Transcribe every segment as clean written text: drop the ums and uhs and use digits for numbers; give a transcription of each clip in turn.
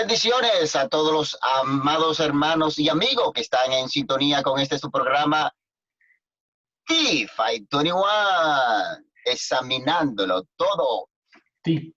bendiciones a todos los amados hermanos y amigos que están en sintonía con su programa T-Fight 21, examinándolo todo. Sí.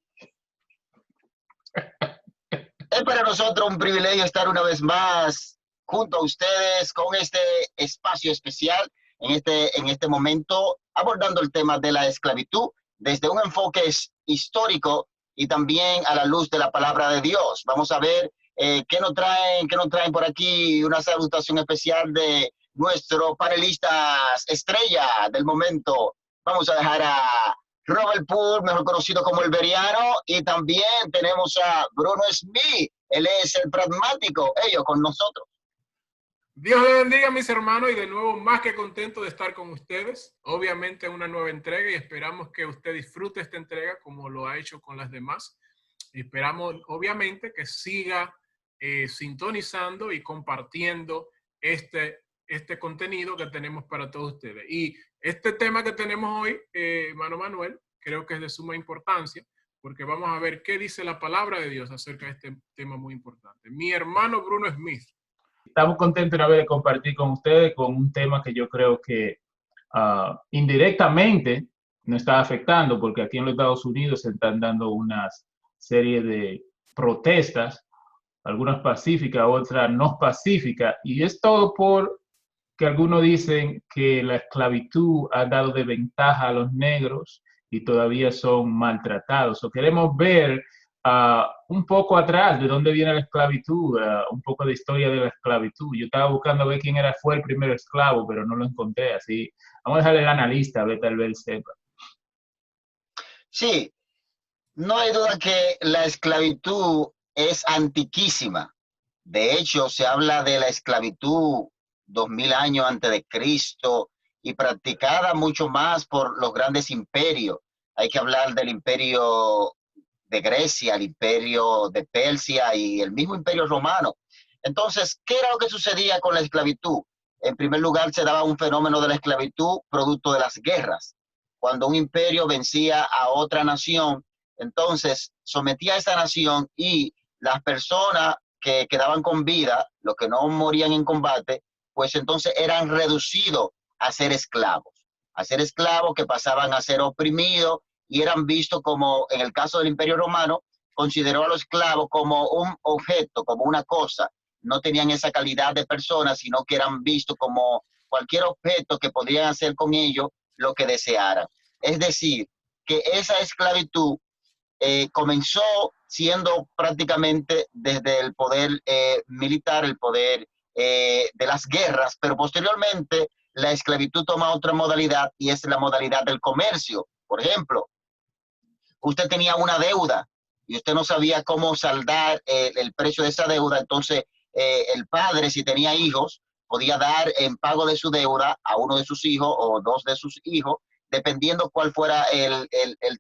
Es para nosotros un privilegio estar una vez más junto a ustedes con este espacio especial en este momento, abordando el tema de la esclavitud desde un enfoque histórico y también a la luz de la palabra de Dios. Vamos a ver qué nos traen por aquí. Una salutación especial de nuestro panelista estrella del momento. Vamos a dejar a Robert Poole, mejor conocido como el Beriano, y también tenemos a Bruno Smith, él es el pragmático, ellos con nosotros. Dios les bendiga, mis hermanos, y de nuevo más que contento de estar con ustedes. Obviamente una nueva entrega y esperamos que usted disfrute esta entrega como lo ha hecho con las demás. Y esperamos, obviamente, que siga sintonizando y compartiendo este contenido que tenemos para todos ustedes. Y este tema que tenemos hoy, hermano Manuel, creo que es de suma importancia porque vamos a ver qué dice la palabra de Dios acerca de este tema muy importante. Mi hermano Bruno Smith. Estamos contentos una vez de compartir con ustedes con un tema que yo creo que indirectamente nos está afectando, porque aquí en los Estados Unidos se están dando una serie de protestas, algunas pacíficas, otras no pacíficas, y es todo porque algunos dicen que la esclavitud ha dado de ventaja a los negros y todavía son maltratados. O queremos ver un poco atrás de dónde viene la esclavitud, un poco de historia de la esclavitud. Yo estaba buscando ver quién fue el primer esclavo, pero no lo encontré. Así, vamos a dejarle al analista, a ver, tal vez sepa. Sí, no hay duda que la esclavitud es antiquísima. De hecho, se habla de la esclavitud 2000 años antes de Cristo y practicada mucho más por los grandes imperios. Hay que hablar del imperio de Grecia, el imperio de Persia y el mismo imperio romano. Entonces, ¿qué era lo que sucedía con la esclavitud? En primer lugar, se daba un fenómeno de la esclavitud producto de las guerras. Cuando un imperio vencía a otra nación, entonces sometía a esa nación y las personas que quedaban con vida, los que no morían en combate, pues entonces eran reducidos a ser esclavos que pasaban a ser oprimidos y eran vistos como, en el caso del Imperio Romano, consideró a los esclavos como un objeto, como una cosa. No tenían esa calidad de personas, sino que eran vistos como cualquier objeto que podían hacer con ellos lo que desearan. Es decir, que esa esclavitud comenzó siendo prácticamente desde el poder militar, el poder de las guerras, pero posteriormente la esclavitud toma otra modalidad y es la modalidad del comercio. Por ejemplo, usted tenía una deuda y usted no sabía cómo saldar el precio de esa deuda, entonces el padre, si tenía hijos, podía dar en pago de su deuda a uno de sus hijos o dos de sus hijos, dependiendo cuál fuera el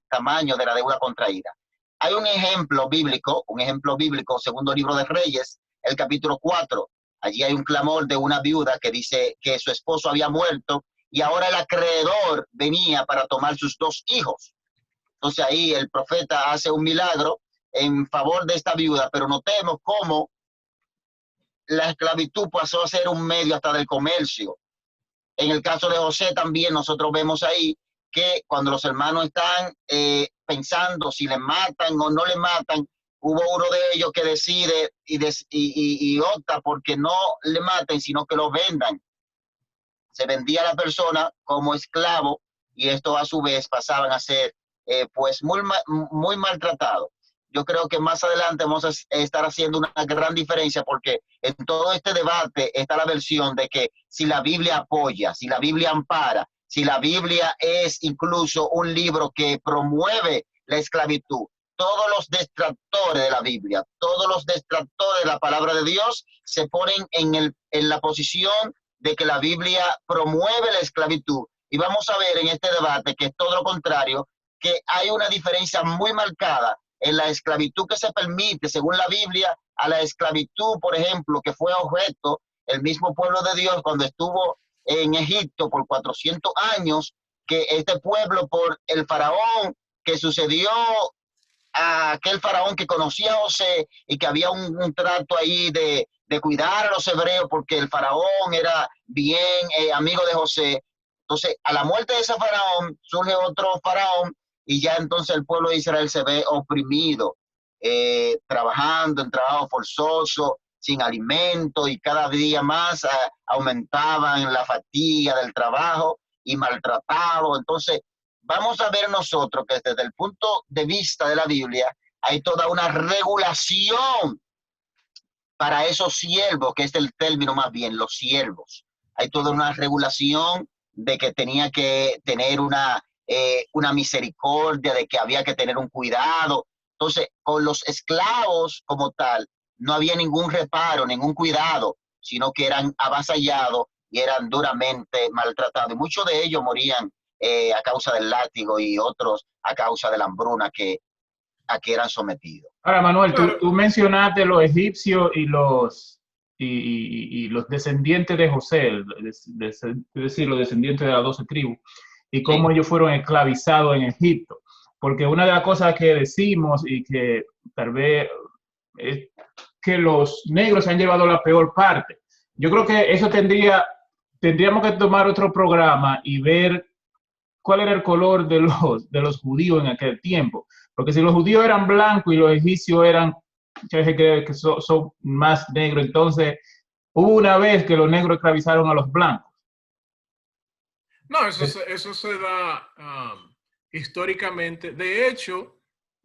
tamaño de la deuda contraída. Hay un ejemplo bíblico, segundo libro de Reyes, el capítulo 4. Allí hay un clamor de una viuda que dice que su esposo había muerto y ahora el acreedor venía para tomar sus dos hijos. Entonces ahí el profeta hace un milagro en favor de esta viuda, pero notemos cómo la esclavitud pasó a ser un medio hasta del comercio. En el caso de José también nosotros vemos ahí que cuando los hermanos están pensando si le matan o no le matan, hubo uno de ellos que decide y opta porque no le maten, sino que lo vendan. Se vendía a la persona como esclavo y esto a su vez pasaban a ser pues muy maltratado. Yo creo que más adelante vamos a estar haciendo una gran diferencia porque en todo este debate está la versión de que si la Biblia apoya, si la Biblia ampara, si la Biblia es incluso un libro que promueve la esclavitud. Todos los detractores de la Biblia, todos los detractores de la palabra de Dios se ponen en la posición de que la Biblia promueve la esclavitud. Y vamos a ver en este debate que es todo lo contrario, que hay una diferencia muy marcada en la esclavitud que se permite según la Biblia a la esclavitud, por ejemplo, que fue objeto el mismo pueblo de Dios cuando estuvo en Egipto por 400 años, que este pueblo por el faraón que sucedió a aquel faraón que conocía a José y que había un trato ahí de cuidar a los hebreos porque el faraón era bien amigo de José. Entonces, a la muerte de ese faraón surge otro faraón y ya entonces el pueblo de Israel se ve oprimido, trabajando en trabajo forzoso, sin alimento y cada día más aumentaban la fatiga del trabajo y maltratado. Entonces, vamos a ver nosotros que desde el punto de vista de la Biblia hay toda una regulación para esos siervos, que es el término más bien, los siervos. Hay toda una regulación de que tenía que tener una misericordia, de que había que tener un cuidado. Entonces, con los esclavos como tal, no había ningún reparo, ningún cuidado, sino que eran avasallados y eran duramente maltratados. Y muchos de ellos morían a causa del látigo y otros a causa de la hambruna a que eran sometidos. Ahora, Manuel, Claro. tú mencionaste los egipcios y los descendientes de José, es decir, los descendientes de las 12 tribus, y cómo ellos fueron esclavizados en Egipto. Porque una de las cosas que decimos y que tal vez es que los negros se han llevado la peor parte. Yo creo que eso tendríamos que tomar otro programa y ver cuál era el color de los judíos en aquel tiempo. Porque si los judíos eran blancos y los egipcios eran, que son más negros, entonces hubo una vez que los negros esclavizaron a los blancos. No, eso se da históricamente. De hecho,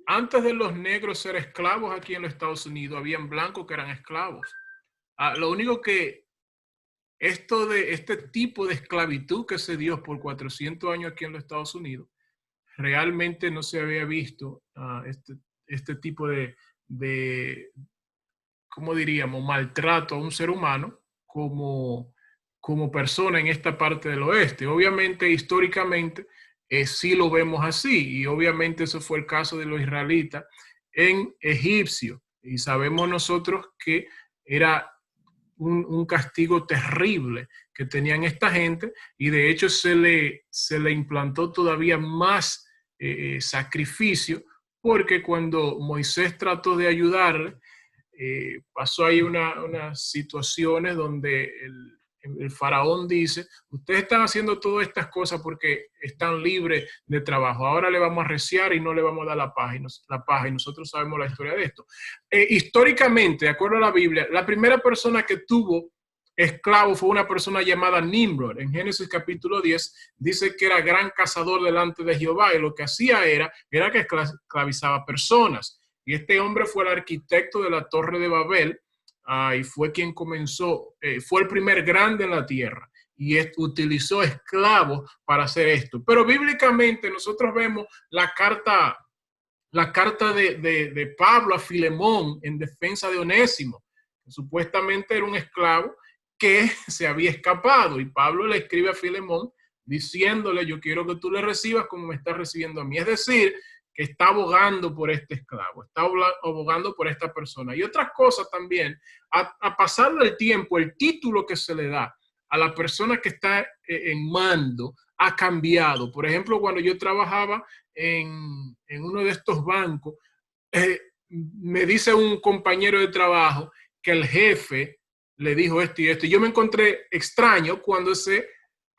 antes de los negros ser esclavos aquí en los Estados Unidos, habían blancos que eran esclavos. Lo único que este tipo de esclavitud que se dio por 400 años aquí en los Estados Unidos, realmente no se había visto este tipo de, ¿cómo diríamos?, maltrato a un ser humano como persona en esta parte del oeste. Obviamente, históricamente, sí lo vemos así, y obviamente eso fue el caso de los israelitas en Egipcio, y sabemos nosotros que era un castigo terrible que tenían esta gente, y de hecho se le implantó todavía más sacrificio, porque cuando Moisés trató de ayudarle, pasó ahí unas situaciones donde el faraón dice: ustedes están haciendo todas estas cosas porque están libres de trabajo, ahora le vamos a reciar y no le vamos a dar la paz, y nosotros sabemos la historia de esto. Históricamente, de acuerdo a la Biblia, la primera persona que tuvo esclavo fue una persona llamada Nimrod. En Génesis capítulo 10 dice que era gran cazador delante de Jehová, y lo que hacía era que esclavizaba personas. Y este hombre fue el arquitecto de la Torre de Babel, y fue quien comenzó, fue el primer grande en la tierra, y utilizó esclavos para hacer esto. Pero bíblicamente nosotros vemos la carta de Pablo a Filemón en defensa de Onésimo, que supuestamente era un esclavo que se había escapado, y Pablo le escribe a Filemón diciéndole: yo quiero que tú le recibas como me estás recibiendo a mí. Es decir, que está abogando por este esclavo, está abogando por esta persona. Y otras cosas también, a pasar del tiempo, el título que se le da a la persona que está en mando ha cambiado. Por ejemplo, cuando yo trabajaba en uno de estos bancos, me dice un compañero de trabajo que el jefe le dijo esto y esto. Y yo me encontré extraño cuando se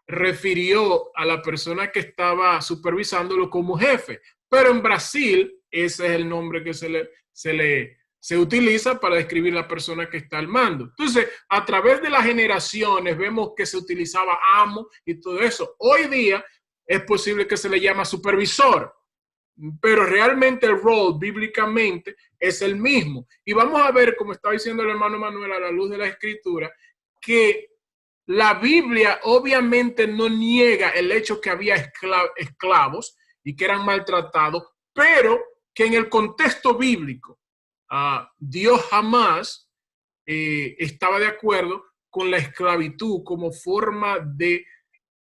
refirió a la persona que estaba supervisándolo como jefe. Pero en Brasil, ese es el nombre que se utiliza para describir la persona que está al mando. Entonces, a través de las generaciones vemos que se utilizaba amo y todo eso. Hoy día es posible que se le llame supervisor, pero realmente el rol bíblicamente es el mismo. Y vamos a ver, como estaba diciendo el hermano Manuel, a la luz de la Escritura, que la Biblia obviamente no niega el hecho que había esclavos y que eran maltratados, pero que en el contexto bíblico Dios jamás estaba de acuerdo con la esclavitud como forma de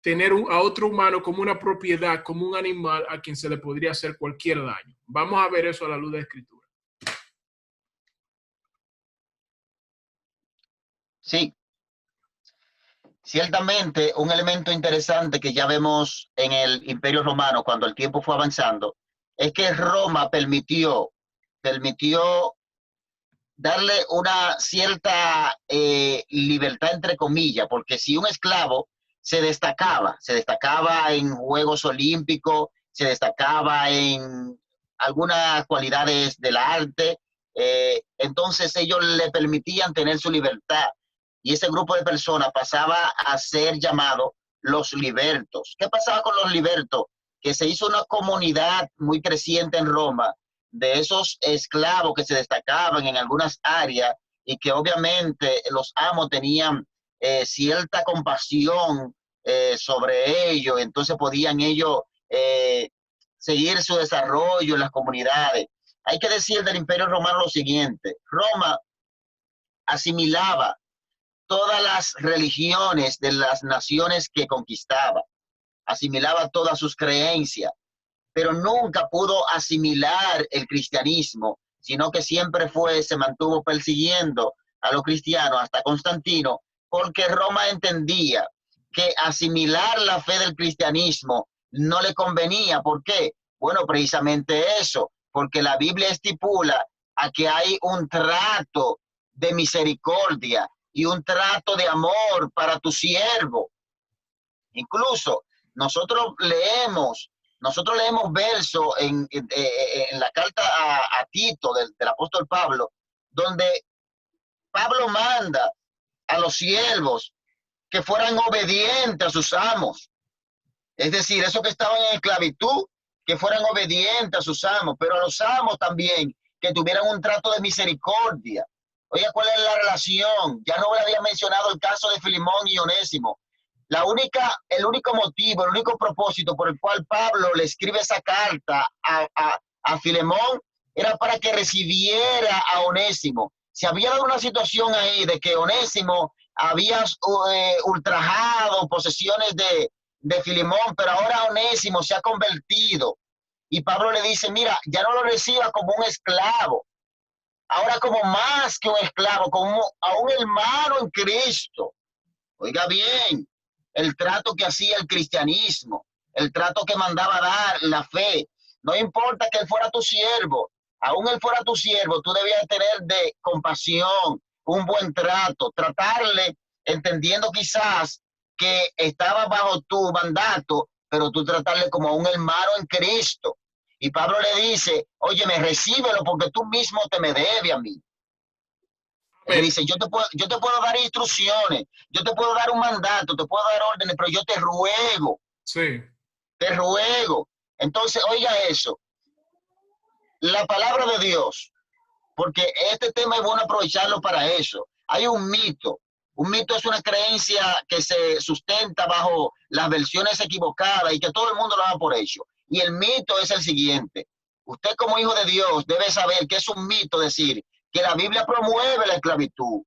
tener a otro humano como una propiedad, como un animal a quien se le podría hacer cualquier daño. Vamos a ver eso a la luz de la Escritura. Sí, ciertamente un elemento interesante que ya vemos en el Imperio Romano cuando el tiempo fue avanzando es que Roma permitió permitió darle una cierta libertad, entre comillas, porque si un esclavo se destacaba en Juegos Olímpicos, se destacaba en algunas cualidades del arte, entonces ellos le permitían tener su libertad y ese grupo de personas pasaba a ser llamado los libertos. ¿Qué pasaba con los libertos? Que se hizo una comunidad muy creciente en Roma de esos esclavos que se destacaban en algunas áreas y que obviamente los amos tenían cierta compasión sobre ellos, entonces podían ellos seguir su desarrollo en las comunidades. Hay que decir del Imperio Romano lo siguiente: Roma asimilaba todas las religiones de las naciones que conquistaba, asimilaba todas sus creencias, pero nunca pudo asimilar el cristianismo, sino que siempre se mantuvo persiguiendo a los cristianos hasta Constantino, porque Roma entendía que asimilar la fe del cristianismo no le convenía. ¿Por qué? Bueno, precisamente eso, porque la Biblia estipula a que hay un trato de misericordia y un trato de amor para tu siervo. Incluso nosotros leemos versos en la carta a Tito del apóstol Pablo, donde Pablo manda a los siervos que fueran obedientes a sus amos. Es decir, esos que estaban en esclavitud, que fueran obedientes a sus amos, pero a los amos también, que tuvieran un trato de misericordia. Oye, ¿cuál es la relación? Ya no había mencionado el caso de Filemón y Onésimo. El único motivo, el único propósito por el cual Pablo le escribe esa carta a Filemón era para que recibiera a Onésimo. Se había dado una situación ahí de que Onésimo había ultrajado posesiones de Filemón, pero ahora Onésimo se ha convertido. Y Pablo le dice, mira, ya no lo reciba como un esclavo, ahora como más que un esclavo, como a un hermano en Cristo. Oiga bien, el trato que hacía el cristianismo, el trato que mandaba dar la fe. No importa que él fuera tu siervo, aún él fuera tu siervo, tú debías tener de compasión, un buen trato, tratarle entendiendo quizás que estaba bajo tu mandato, pero tú tratarle como a un hermano en Cristo. Y Pablo le dice, óyeme, recíbelo porque tú mismo te me debes a mí. Él dice, yo te puedo dar instrucciones, yo te puedo dar un mandato, te puedo dar órdenes, pero yo te ruego. Sí. Te ruego. Entonces, oiga eso. La palabra de Dios, porque este tema es bueno aprovecharlo para eso. Hay un mito. Un mito es una creencia que se sustenta bajo las versiones equivocadas y que todo el mundo lo da por hecho. Y el mito es el siguiente. Usted como hijo de Dios debe saber que es un mito decir que la Biblia promueve la esclavitud.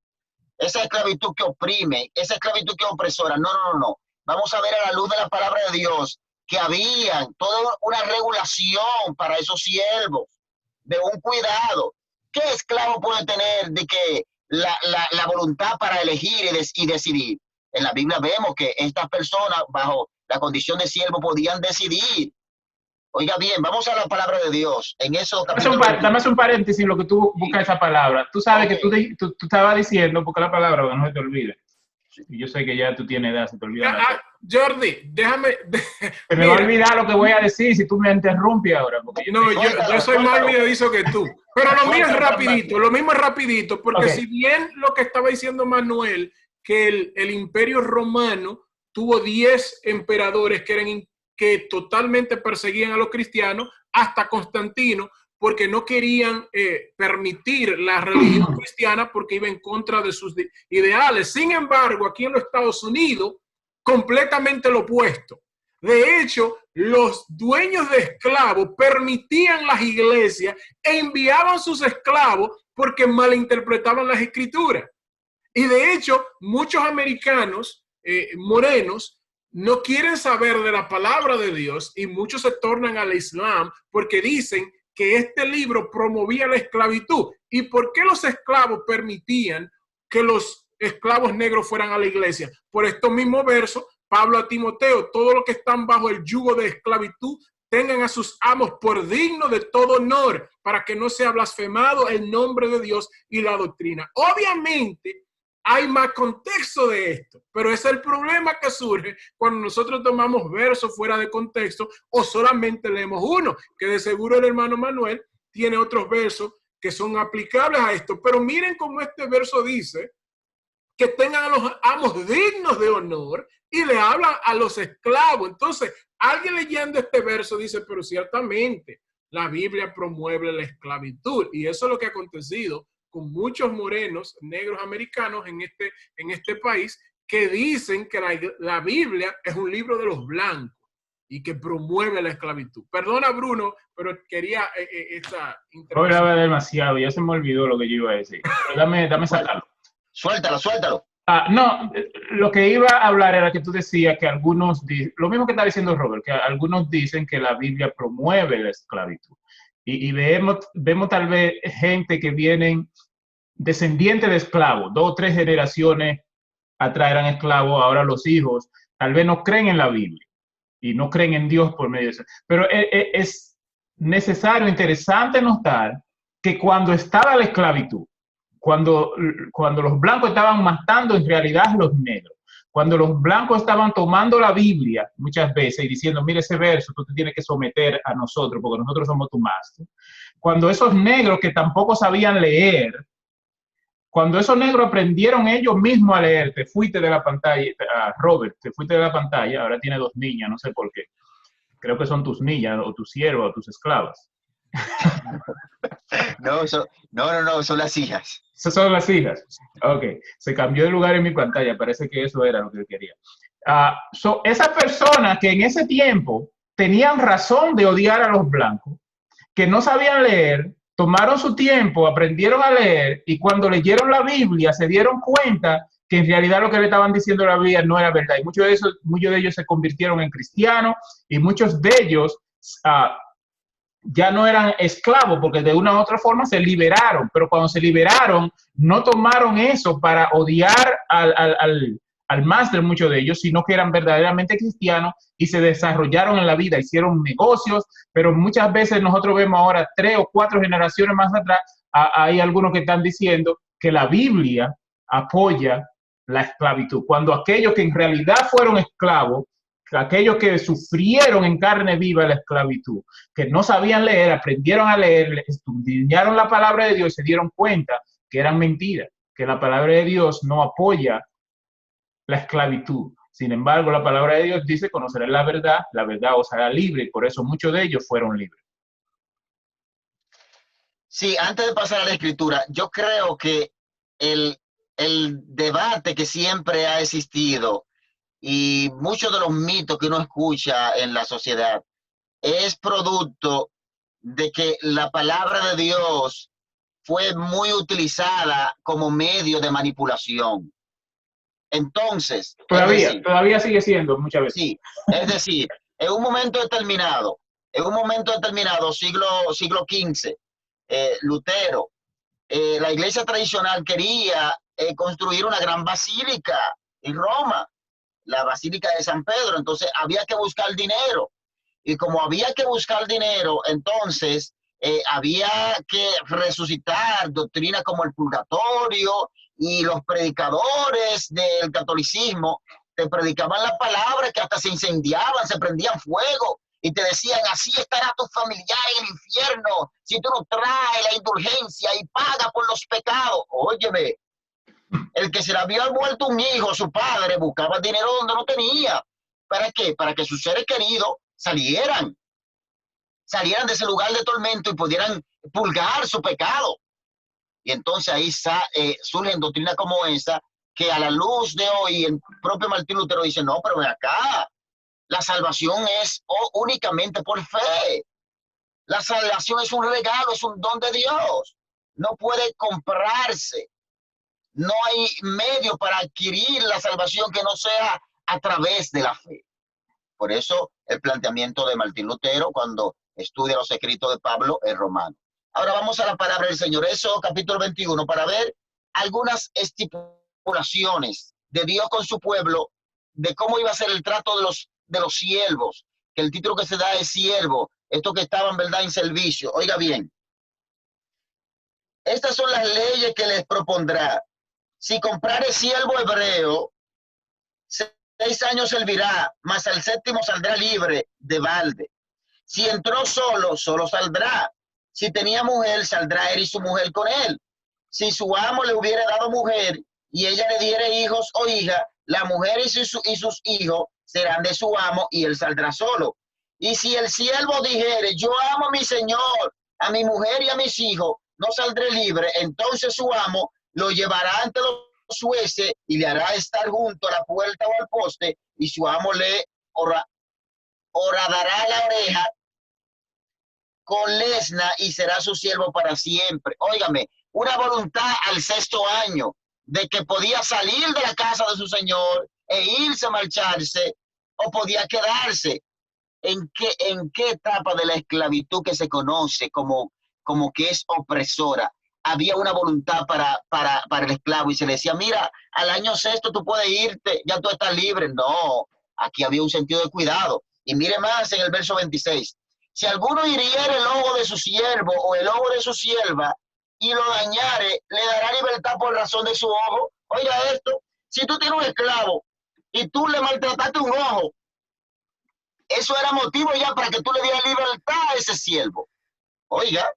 Esa esclavitud que oprime, esa esclavitud que es opresora. No. Vamos a ver a la luz de la palabra de Dios que había toda una regulación para esos siervos, de un cuidado. ¿Qué esclavo puede tener de que la voluntad para elegir y decidir? En la Biblia vemos que estas personas bajo la condición de siervo podían decidir. Oiga bien, vamos a la palabra de Dios. En eso dame un paréntesis en lo que tú buscas esa palabra. Tú sabes que tú estabas diciendo, porque la palabra no se te olvide. Y yo sé que ya tú tienes edad, se te olvida. Jordi, déjame. Se me va a olvidar lo que voy a decir si tú me interrumpes ahora. No, yo soy más olvidadizo que tú. Pero lo mío es rapidito, lo mismo es rapidito, porque si bien lo que estaba diciendo Manuel, que el Imperio Romano tuvo 10 emperadores que totalmente perseguían a los cristianos, hasta Constantino, porque no querían permitir la religión cristiana porque iba en contra de sus ideales. Sin embargo, aquí en los Estados Unidos, completamente lo opuesto. De hecho, los dueños de esclavos permitían las iglesias e enviaban sus esclavos porque malinterpretaban las escrituras. Y de hecho, muchos americanos morenos no quieren saber de la palabra de Dios y muchos se tornan al Islam porque dicen que este libro promovía la esclavitud. ¿Y por qué los esclavos permitían que los esclavos negros fueran a la iglesia? Por estos mismos versos, Pablo a Timoteo, todos los que están bajo el yugo de esclavitud tengan a sus amos por digno de todo honor, para que no sea blasfemado el nombre de Dios y la doctrina. Obviamente, hay más contexto de esto, pero ese es el problema que surge cuando nosotros tomamos versos fuera de contexto o solamente leemos uno, que de seguro el hermano Manuel tiene otros versos que son aplicables a esto. Pero miren cómo este verso dice que tengan a los amos dignos de honor y le habla a los esclavos. Entonces, alguien leyendo este verso dice, pero ciertamente la Biblia promueve la esclavitud, y eso es lo que ha acontecido con muchos morenos, negros americanos en este país, que dicen que la Biblia es un libro de los blancos y que promueve la esclavitud. Perdona, Bruno, pero quería esa intervención. Ahora demasiado, ya se me olvidó lo que yo iba a decir. Pero dame sacarlo. Suéltalo. No, lo que iba a hablar era que tú decías que algunos, lo mismo que está diciendo Robert, que algunos dicen que la Biblia promueve la esclavitud. Y vemos tal vez gente que vienen descendientes de esclavos, 2 o 3 generaciones atrás eran esclavos, ahora los hijos tal vez no creen en la Biblia y no creen en Dios por medio de eso. Pero es necesario, interesante notar que cuando estaba la esclavitud, cuando los blancos estaban matando en realidad a los negros, cuando los blancos estaban tomando la Biblia muchas veces y diciendo, mire ese verso, tú te tienes que someter a nosotros porque nosotros somos tu maestro. Cuando esos negros que tampoco sabían leer, cuando esos negros aprendieron ellos mismos a leer, te fuiste de la pantalla, Robert, te fuiste de la pantalla, ahora tiene 2 niñas, no sé por qué. Creo que son tus niñas, o tus siervas, o tus esclavas. No, son las hijas. Esas son las hijas. Ok, se cambió de lugar en mi pantalla, parece que eso era lo que quería. Esas personas que en ese tiempo tenían razón de odiar a los blancos, que no sabían leer, tomaron su tiempo, aprendieron a leer, y cuando leyeron la Biblia se dieron cuenta que en realidad lo que le estaban diciendo la Biblia no era verdad. Y muchos de ellos se convirtieron en cristianos, y muchos de ellos ya no eran esclavos, porque de una u otra forma se liberaron, pero cuando se liberaron no tomaron eso para odiar al máster, muchos de ellos, sino que eran verdaderamente cristianos y se desarrollaron en la vida, hicieron negocios, pero muchas veces nosotros vemos ahora 3 o 4 generaciones más atrás, hay algunos que están diciendo que la Biblia apoya la esclavitud, cuando aquellos que en realidad fueron esclavos, aquellos que sufrieron en carne viva la esclavitud, que no sabían leer, aprendieron a leer, estudiaron la palabra de Dios y se dieron cuenta que eran mentiras, que la palabra de Dios no apoya la esclavitud. Sin embargo, la palabra de Dios dice, conocerán la verdad os hará libre, y por eso muchos de ellos fueron libres. Sí, antes de pasar a la escritura, yo creo que el debate que siempre ha existido y muchos de los mitos que uno escucha en la sociedad es producto de que la palabra de Dios fue muy utilizada como medio de manipulación. Entonces, todavía sigue siendo muchas veces. Sí, es decir, en un momento determinado, siglo XV, Lutero, la iglesia tradicional quería construir una gran basílica en Roma, la Basílica de San Pedro. Entonces había que buscar dinero, y como había que buscar dinero, entonces había que resucitar doctrinas como el purgatorio, y los predicadores del catolicismo te predicaban la palabra que hasta se incendiaban, se prendían fuego y te decían, así estará tu familiar en el infierno si tú no traes la indulgencia y paga por los pecados. Óyeme, el que se le había muerto un hijo, su padre, buscaba dinero donde no tenía. ¿Para qué? Para que sus seres queridos salieran de ese lugar de tormento y pudieran purgar su pecado. Y entonces ahí surgen doctrinas como esa, que a la luz de hoy el propio Martín Lutero dice, no, pero ven acá, la salvación es únicamente por fe. La salvación es un regalo, es un don de Dios. No puede comprarse. No hay medio para adquirir la salvación que no sea a través de la fe. Por eso el planteamiento de Martín Lutero cuando estudia los escritos de Pablo es romano. Ahora vamos a la palabra del Señor, Éxodo capítulo 21, para ver algunas estipulaciones de Dios con su pueblo, de cómo iba a ser el trato de los siervos que el título que se da es siervo, estos que estaban, ¿verdad?, en servicio. Oiga bien, estas son las leyes que les propondrá. Si comprare siervo hebreo, 6 años servirá, mas al 7º saldrá libre de balde. Si entró solo, solo saldrá. Si tenía mujer, saldrá él y su mujer con él. Si su amo le hubiera dado mujer y ella le diere hijos o hija, la mujer y sus hijos serán de su amo y él saldrá solo. Y si el siervo dijere, yo amo a mi señor, a mi mujer y a mis hijos, no saldré libre, entonces su amo lo llevará ante los jueces y le hará estar junto a la puerta o al poste, y su amo le horadará la oreja con lesna y será su siervo para siempre. Óigame, una voluntad al 6º año de que podía salir de la casa de su señor e irse a marcharse o podía quedarse. ¿En qué etapa de la esclavitud que se conoce como que es opresora había una voluntad para el esclavo y se le decía, mira, al año 6º tú puedes irte, ya tú estás libre? No, aquí había un sentido de cuidado. Y mire más en el verso 26. Si alguno hiriere el ojo de su siervo o el ojo de su sierva y lo dañare, le dará libertad por razón de su ojo. Oiga esto, si tú tienes un esclavo y tú le maltrataste un ojo, eso era motivo ya para que tú le dieras libertad a ese siervo. Oiga,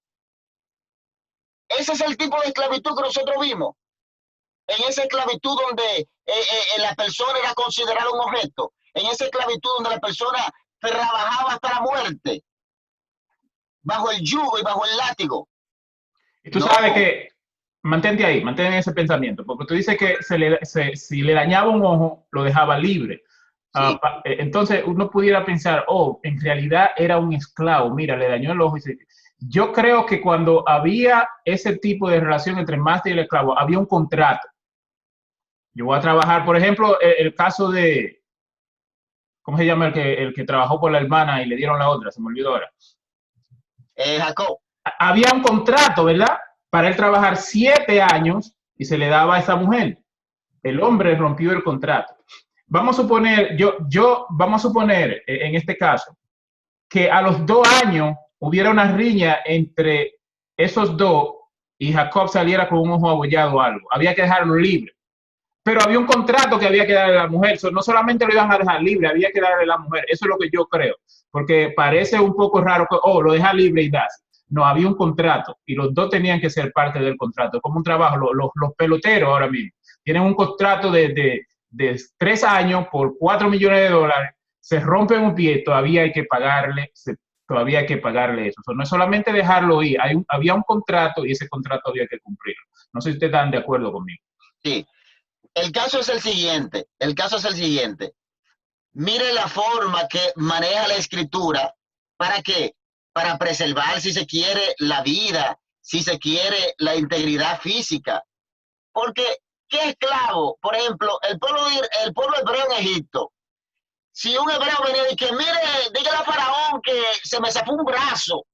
ese es el tipo de esclavitud que nosotros vimos. En esa esclavitud donde la persona era considerada un objeto. En esa esclavitud donde la persona trabajaba hasta la muerte. Bajo el yugo y bajo el látigo. Y tú sabes que, mantente ahí, mantén ese pensamiento, porque tú dices que si le dañaba un ojo, lo dejaba libre. Sí. Entonces uno pudiera pensar, oh, en realidad era un esclavo, mira, le dañó el ojo. Yo creo que cuando había ese tipo de relación entre el máster y el esclavo, había un contrato. Yo voy a trabajar, por ejemplo, el caso de, ¿cómo se llama el que trabajó por la hermana y le dieron la otra? Se me olvidó ahora. Jacob. Había un contrato, ¿verdad? Para él trabajar 7 años y se le daba a esa mujer. El hombre rompió el contrato. Vamos a suponer, vamos a suponer en este caso que a los 2 años hubiera una riña entre esos dos y Jacob saliera con un ojo abollado o algo. Había que dejarlo libre. Pero había un contrato que había que darle a la mujer. No solamente lo iban a dejar libre, había que darle a la mujer. Eso es lo que yo creo. Porque parece un poco raro que, lo deja libre y das. No, había un contrato y los dos tenían que ser parte del contrato. Como un trabajo. Los peloteros ahora mismo tienen un contrato de 3 años por $4 millones. Se rompen un pie, todavía hay que pagarle eso. No es solamente dejarlo ir. Había un contrato y ese contrato había que cumplirlo. No sé si ustedes están de acuerdo conmigo. Sí. El caso es el siguiente. Mire la forma que maneja la escritura. ¿Para qué? Para preservar, si se quiere, la vida, si se quiere, la integridad física. Porque, ¿qué esclavo? Por ejemplo, el pueblo hebreo en Egipto. Si un hebreo venía y que, mire, dígale a Faraón que se me zafó un brazo,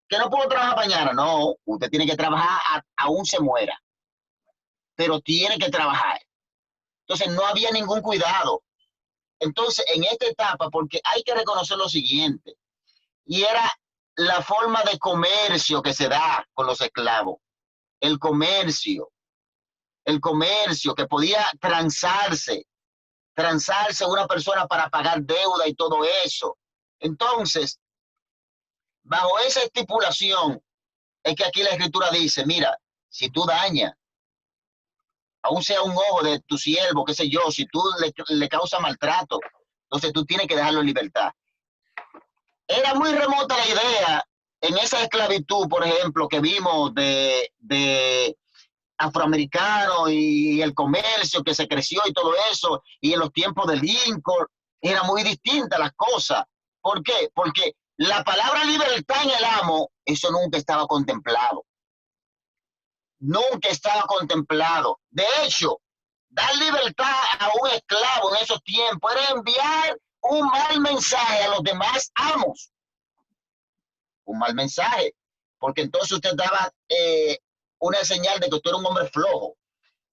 que no puedo trabajar mañana. No, usted tiene que trabajar aún se muera. Pero tiene que trabajar. Entonces no había ningún cuidado. Entonces en esta etapa, porque hay que reconocer lo siguiente, y era la forma de comercio que se da con los esclavos. El comercio que podía transarse una persona para pagar deuda y todo eso. Entonces, bajo esa estipulación, es que aquí la escritura dice, mira, si tú dañas, aún sea un ojo de tu siervo, qué sé yo, si tú le causas maltrato, entonces tú tienes que dejarlo en libertad. Era muy remota la idea en esa esclavitud, por ejemplo, que vimos de afroamericanos y el comercio que se creció y todo eso, y en los tiempos de Lincoln, era muy distinta las cosas. ¿Por qué? Porque la palabra libertad en el amo, eso nunca estaba contemplado. Nunca estaba contemplado. De hecho, dar libertad a un esclavo en esos tiempos era enviar un mal mensaje a los demás amos. Un mal mensaje. Porque entonces usted daba una señal de que usted era un hombre flojo,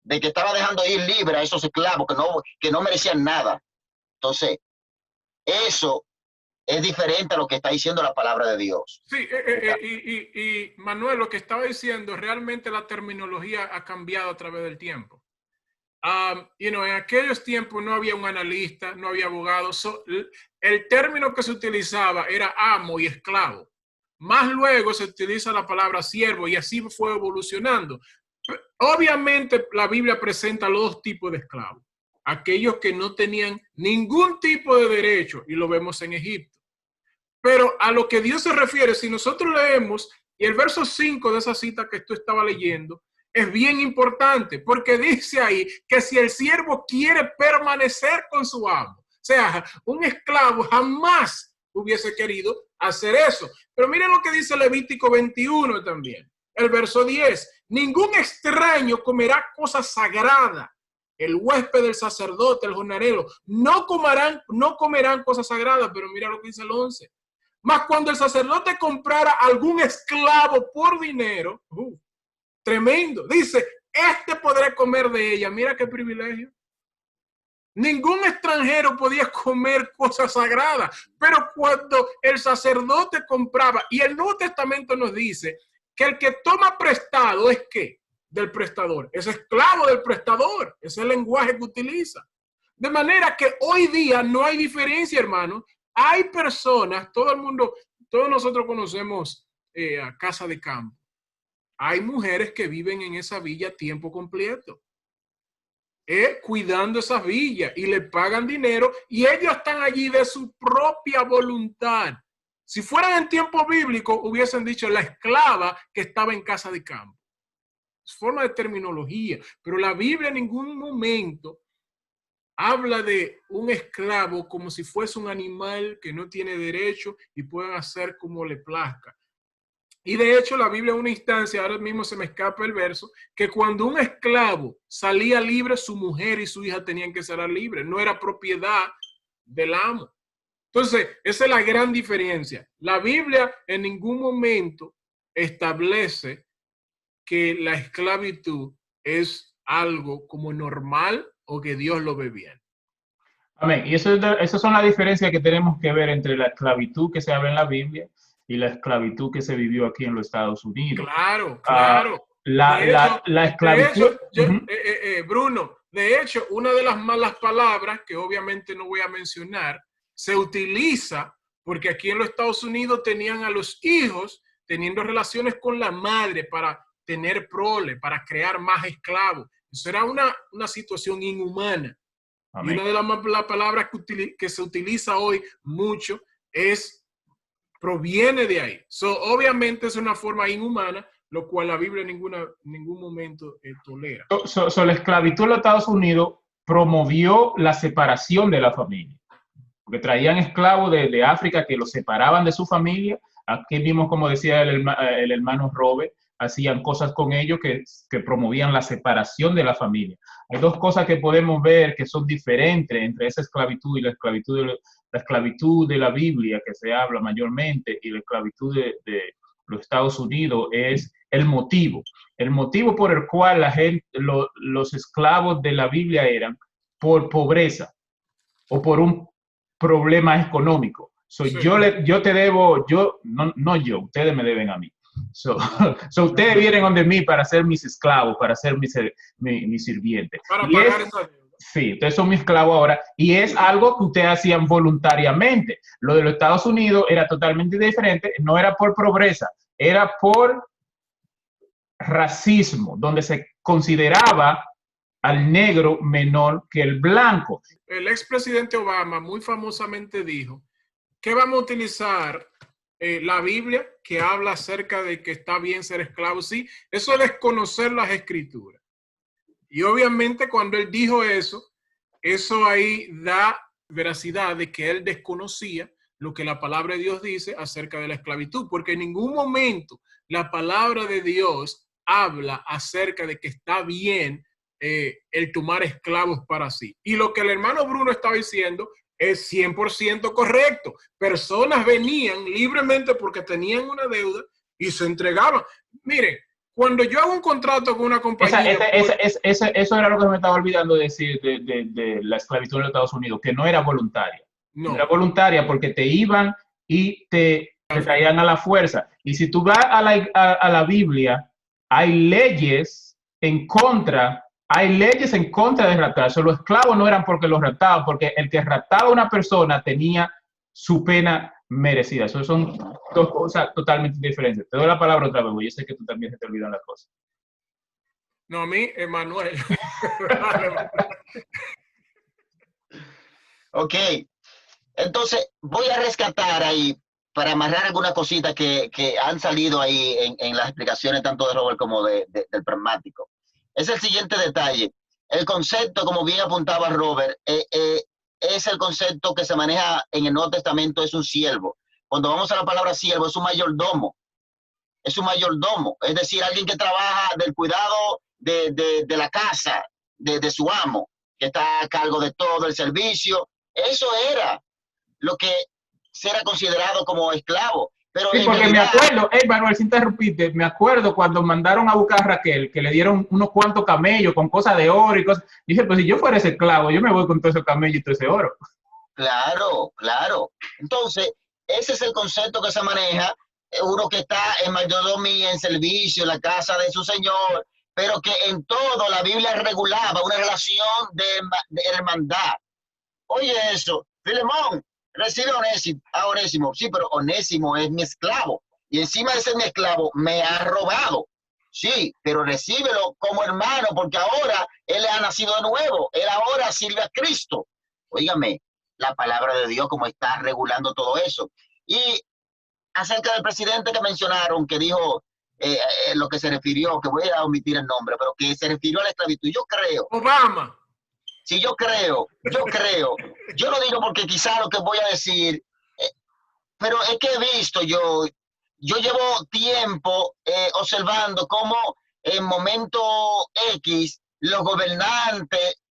de que estaba dejando ir libre a esos esclavos que no merecían nada. Entonces, eso es diferente a lo que está diciendo la palabra de Dios. Sí, y Manuel, lo que estaba diciendo, realmente la terminología ha cambiado a través del tiempo. En aquellos tiempos no había un analista, no había abogado. El término que se utilizaba era amo y esclavo. Más luego se utiliza la palabra siervo y así fue evolucionando. Obviamente la Biblia presenta los dos tipos de esclavos. Aquellos que no tenían ningún tipo de derecho, y lo vemos en Egipto. Pero a lo que Dios se refiere, si nosotros leemos, y el verso 5 de esa cita que tú estabas leyendo, es bien importante, porque dice ahí que si el siervo quiere permanecer con su amo, o sea, un esclavo jamás hubiese querido hacer eso. Pero miren lo que dice Levítico 21 también, el verso 10, ningún extraño comerá cosa sagrada. El huésped del sacerdote, el jornalero, no comerán cosas sagradas, pero mira lo que dice el 11. Mas cuando el sacerdote comprara algún esclavo por dinero, tremendo, dice, este podrá comer de ella. Mira qué privilegio. Ningún extranjero podía comer cosas sagradas, pero cuando el sacerdote compraba, y el Nuevo Testamento nos dice que el que toma prestado es ¿qué? Del prestador, es esclavo del prestador, es el lenguaje que utiliza. De manera que hoy día no hay diferencia, hermano. Hay personas, todo el mundo, todos nosotros conocemos a Casa de Campo. Hay mujeres que viven en esa villa a tiempo completo, cuidando esas villas y le pagan dinero y ellos están allí de su propia voluntad. Si fueran en tiempo bíblico, hubiesen dicho la esclava que estaba en Casa de Campo. Es forma de terminología, pero la Biblia en ningún momento habla de un esclavo como si fuese un animal que no tiene derecho y pueden hacer como le plazca. Y de hecho la Biblia en una instancia, ahora mismo se me escapa el verso, que cuando un esclavo salía libre, su mujer y su hija tenían que ser libres, no era propiedad del amo. Entonces, esa es la gran diferencia. La Biblia en ningún momento establece que la esclavitud es algo como normal o que Dios lo ve bien. Amén. Y esas son las diferencias que tenemos que ver entre la esclavitud que se habla en la Biblia y la esclavitud que se vivió aquí en los Estados Unidos. Claro, claro. La esclavitud... Bruno, de hecho, una de las malas palabras, que obviamente no voy a mencionar, se utiliza porque aquí en los Estados Unidos tenían a los hijos teniendo relaciones con la madre para tener prole, para crear más esclavos. Eso era una situación inhumana. Amén. Y una de las palabras que se utiliza hoy mucho proviene de ahí. Obviamente es una forma inhumana, lo cual la Biblia en ningún momento tolera. La esclavitud en los Estados Unidos promovió la separación de la familia, porque traían esclavos de África que los separaban de su familia. Aquí mismo, como decía el hermano Robert, hacían cosas con ellos que promovían la separación de la familia. Hay dos cosas que podemos ver que son diferentes entre esa esclavitud y la esclavitud de la Biblia, que se habla mayormente, y la esclavitud de los Estados Unidos, es el motivo. El motivo por el cual los esclavos de la Biblia eran por pobreza o por un problema económico. Sí. Yo te debo, ustedes me deben a mí. Ustedes vienen donde mí para ser mis esclavos, para ser mis sirvientes. Para pagar esa deuda. Sí, ustedes son mis esclavos ahora. Y es algo que ustedes hacían voluntariamente. Lo de los Estados Unidos era totalmente diferente. No era por pobreza, era por racismo, donde se consideraba al negro menor que el blanco. El expresidente Obama muy famosamente dijo que vamos a utilizar la Biblia, que habla acerca de que está bien ser esclavo. Sí, eso es desconocer las escrituras. Y obviamente cuando él dijo eso ahí da veracidad de que él desconocía lo que la palabra de Dios dice acerca de la esclavitud, porque en ningún momento la palabra de Dios habla acerca de que está bien el tomar esclavos para sí. Y lo que el hermano Bruno estaba diciendo es 100% correcto. Personas venían libremente porque tenían una deuda y se entregaban. Miren, cuando yo hago un contrato con una compañía... Eso era lo que me estaba olvidando decir de la esclavitud en los Estados Unidos, que no era voluntaria. No. Era voluntaria porque te iban y te traían a la fuerza. Y si tú vas a la Biblia, hay leyes en contra de raptar. Los esclavos no eran porque los raptaban, porque el que raptaba a una persona tenía su pena merecida. Eso son dos cosas totalmente diferentes. Te doy la palabra otra vez, porque yo sé que tú también se te olvidan las cosas. No, a mí, Emanuel. Ok, entonces voy a rescatar ahí para amarrar algunas cositas que han salido ahí en las explicaciones tanto de Robert como del pragmático. Es el siguiente detalle. El concepto, como bien apuntaba Robert, es el concepto que se maneja en el Nuevo Testamento, es un siervo. Cuando vamos a la palabra siervo, es un mayordomo. Es un mayordomo, es decir, alguien que trabaja del cuidado de la casa, de su amo, que está a cargo de todo el servicio. Eso era lo que era considerado como esclavo. Pero sí, porque realidad, me acuerdo, Manuel, sin interrumpirte, me acuerdo cuando mandaron a buscar a Raquel, que le dieron unos cuantos camellos con cosas de oro y cosas. Dije, pues si yo fuera ese esclavo, yo me voy con todo ese camello y todo ese oro. Claro, claro. Entonces, ese es el concepto que se maneja, uno que está en mayordomía, en servicio, en la casa de su señor, pero que en todo la Biblia regulaba una relación de hermandad. Oye eso, Filemón, recibe a Onésimo. Sí, pero Onésimo es mi esclavo. Y encima de ser mi esclavo, me ha robado. Sí, pero recíbelo como hermano, porque ahora él ha nacido de nuevo. Él ahora sirve a Cristo. Óigame, la palabra de Dios como está regulando todo eso. Y acerca del presidente que mencionaron, que dijo lo que se refirió, que voy a omitir el nombre, pero que se refirió a la esclavitud. Yo creo. Obama. Sí, yo creo. Yo lo digo porque quizá lo que voy a decir, pero es que he visto yo llevo tiempo observando cómo en momento X los gobernantes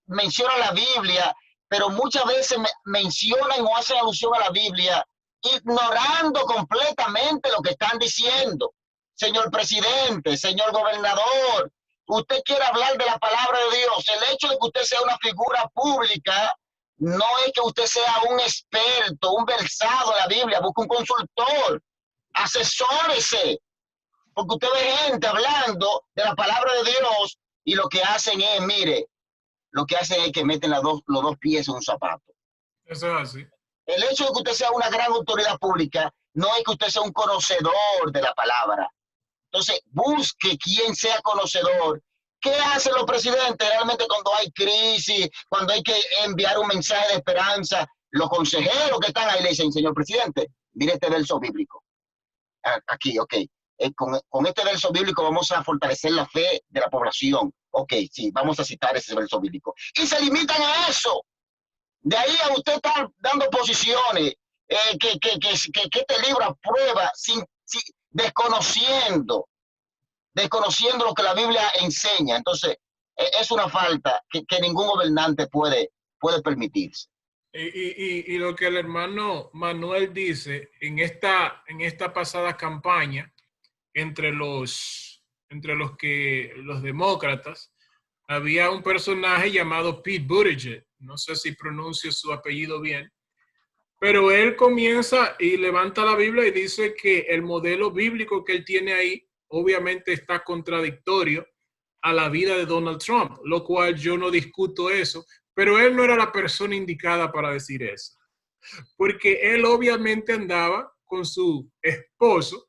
mencionan la Biblia, pero muchas veces mencionan o hacen alusión a la Biblia ignorando completamente lo que están diciendo. Señor presidente, señor gobernador, usted quiere hablar de la palabra de Dios. El hecho de que usted sea una figura pública no es que usted sea un experto, un versado en la Biblia. Busque un consultor, asesórese, porque usted ve gente hablando de la palabra de Dios y lo que hacen es, mire, lo que hacen es que meten los dos pies en un zapato. Eso es así. El hecho de que usted sea una gran autoridad pública no es que usted sea un conocedor de la palabra. Entonces, busque quien sea conocedor. ¿Qué hacen los presidentes realmente cuando hay crisis, cuando hay que enviar un mensaje de esperanza? Los consejeros que están ahí le dicen, señor presidente, mire este verso bíblico. Aquí, ok. Con este verso bíblico vamos a fortalecer la fe de la población. Ok, sí, vamos a citar ese verso bíblico. Y se limitan a eso. De ahí a usted estar dando posiciones que este libro aprueba desconociendo lo que la Biblia enseña. Entonces, es una falta que ningún gobernante puede permitirse. Y lo que el hermano Manuel dice en esta pasada campaña entre los demócratas, había un personaje llamado Pete Buttigieg, no sé si pronuncio su apellido bien, pero él comienza y levanta la Biblia y dice que el modelo bíblico que él tiene ahí obviamente está contradictorio a la vida de Donald Trump, lo cual yo no discuto eso, pero él no era la persona indicada para decir eso, porque él obviamente andaba con su esposo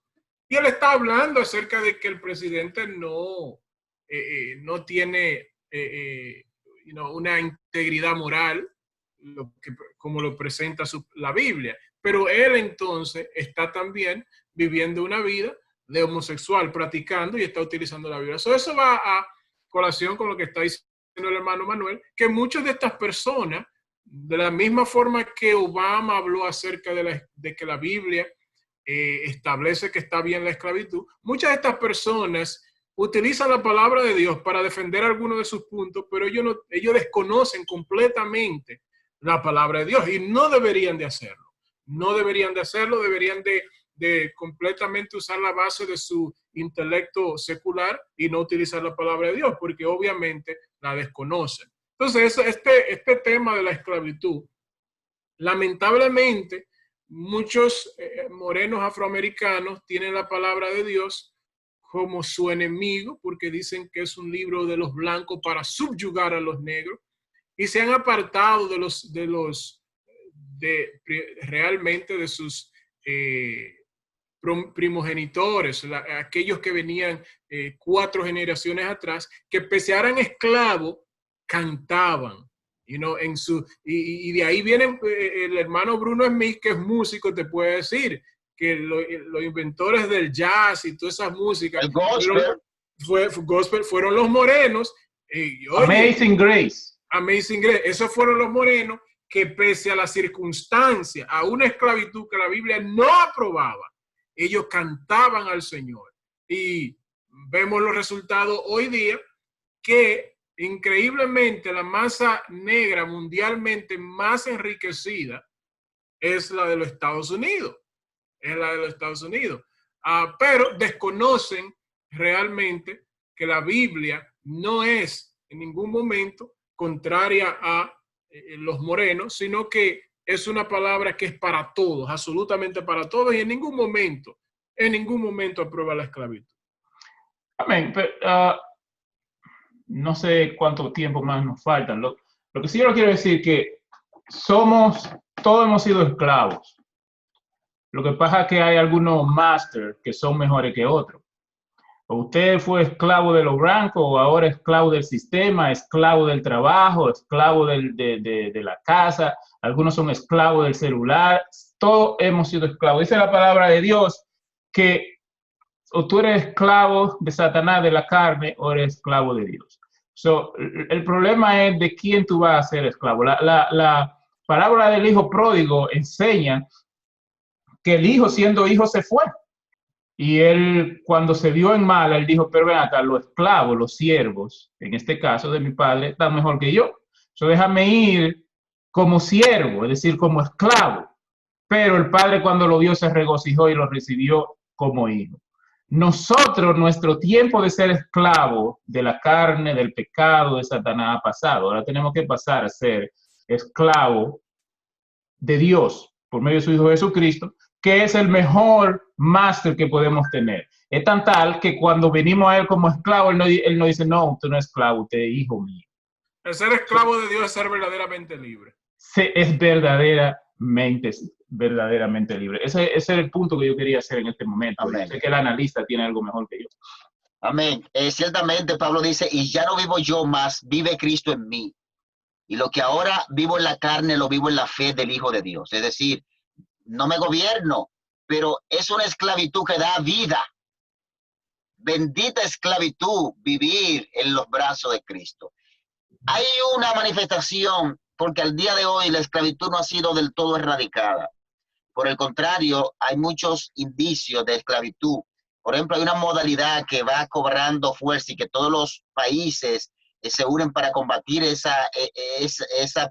y él está hablando acerca de que el presidente no tiene una integridad moral, como lo presenta la Biblia. Pero él entonces está también viviendo una vida de homosexual, practicando y está utilizando la Biblia. Eso va a colación con lo que está diciendo el hermano Manuel, que muchas de estas personas, de la misma forma que Obama habló acerca de que la Biblia establece que está bien la esclavitud, muchas de estas personas utilizan la palabra de Dios para defender algunos de sus puntos, pero ellos desconocen completamente la palabra de Dios y no deberían de hacerlo. No deberían de hacerlo, deberían de completamente usar la base de su intelecto secular y no utilizar la palabra de Dios, porque obviamente la desconocen. Entonces, este tema de la esclavitud lamentablemente, muchos morenos afroamericanos tienen la palabra de Dios como su enemigo, porque dicen que es un libro de los blancos para subyugar a los negros, y se han apartado realmente de sus primogenitores, aquellos que venían 4 generaciones atrás, que pese a eran esclavos, cantaban. Y de ahí viene el hermano Bruno Smith, que es músico, te puede decir que los inventores del jazz y todas esas músicas, El gospel. Gospel fueron los morenos. Oye, Amazing Grace. Amazing Grace. Esos fueron los morenos que, pese a las circunstancias, a una esclavitud que la Biblia no aprobaba, ellos cantaban al Señor. Y vemos los resultados hoy día, que increíblemente la masa negra mundialmente más enriquecida es la de los Estados Unidos. Es la de los Estados Unidos. Pero desconocen realmente que la Biblia no es en ningún momento contraria a los morenos, sino que es una palabra que es para todos, absolutamente para todos, y en ningún momento aprueba la esclavitud. Amén. Pero, no sé cuánto tiempo más nos faltan. Lo que sí yo quiero decir que todos hemos sido esclavos. Lo que pasa es que hay algunos máster que son mejores que otros. Usted fue esclavo de los blancos, o ahora esclavo del sistema, esclavo del trabajo, esclavo de la casa. Algunos son esclavos del celular. Todos hemos sido esclavos. Dice la palabra de Dios que o tú eres esclavo de Satanás, de la carne, o eres esclavo de Dios. El problema es de quién tú vas a ser esclavo. La parábola del hijo pródigo enseña que el hijo, siendo hijo, se fue. Y él, cuando se vio en mala, él dijo, pero ven acá, los esclavos, los siervos, en este caso de mi padre, están mejor que yo. Déjame ir como siervo, es decir, como esclavo. Pero el padre, cuando lo vio, se regocijó y lo recibió como hijo. Nosotros, nuestro tiempo de ser esclavo de la carne, del pecado, de Satanás ha pasado. Ahora tenemos que pasar a ser esclavo de Dios por medio de su Hijo Jesucristo, que es el mejor máster que podemos tener. Es tan tal que cuando venimos a Él como esclavo, Él no dice, no, usted no es esclavo, usted es hijo mío. El ser esclavo de Dios es ser verdaderamente libre. Es verdaderamente libre. Ese es el punto que yo quería hacer en este momento. Sé que el analista tiene algo mejor que yo. Amén. Ciertamente Pablo dice, y ya no vivo yo más, vive Cristo en mí. Y lo que ahora vivo en la carne, lo vivo en la fe del Hijo de Dios. Es decir, no me gobierno, pero es una esclavitud que da vida. Bendita esclavitud, vivir en los brazos de Cristo. Hay una manifestación, porque al día de hoy la esclavitud no ha sido del todo erradicada. Por el contrario, hay muchos indicios de esclavitud. Por ejemplo, hay una modalidad que va cobrando fuerza y que todos los países se unen para combatir esa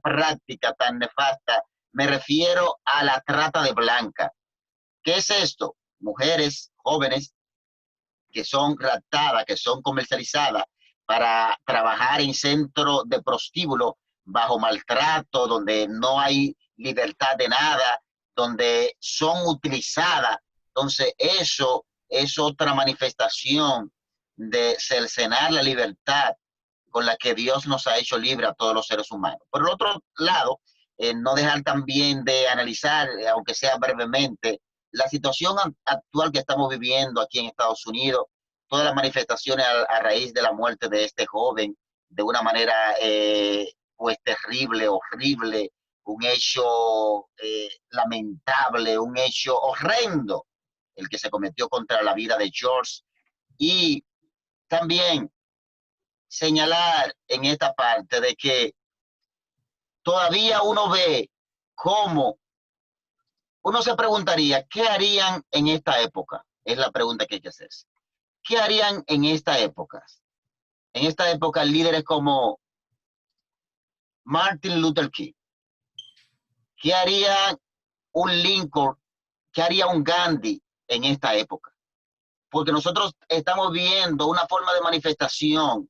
práctica tan nefasta. Me refiero a la trata de blanca. ¿Qué es esto? Mujeres jóvenes que son raptadas, que son comercializadas para trabajar en centros de prostíbulo bajo maltrato, donde no hay libertad de nada, donde son utilizadas. Entonces, eso es otra manifestación de cercenar la libertad con la que Dios nos ha hecho libre a todos los seres humanos. Por el otro lado, no dejar también de analizar, aunque sea brevemente, la situación actual que estamos viviendo aquí en Estados Unidos, todas las manifestaciones a raíz de la muerte de este joven, de una manera pues terrible, horrible, un hecho lamentable, un hecho horrendo, el que se cometió contra la vida de George. Y también señalar en esta parte de que todavía uno ve cómo uno se preguntaría, ¿qué harían en esta época? Es la pregunta que hay que hacerse. ¿Qué harían en esta época? En esta época, líderes como Martin Luther King. ¿Qué haría un Lincoln? ¿Qué haría un Gandhi en esta época? Porque nosotros estamos viendo una forma de manifestación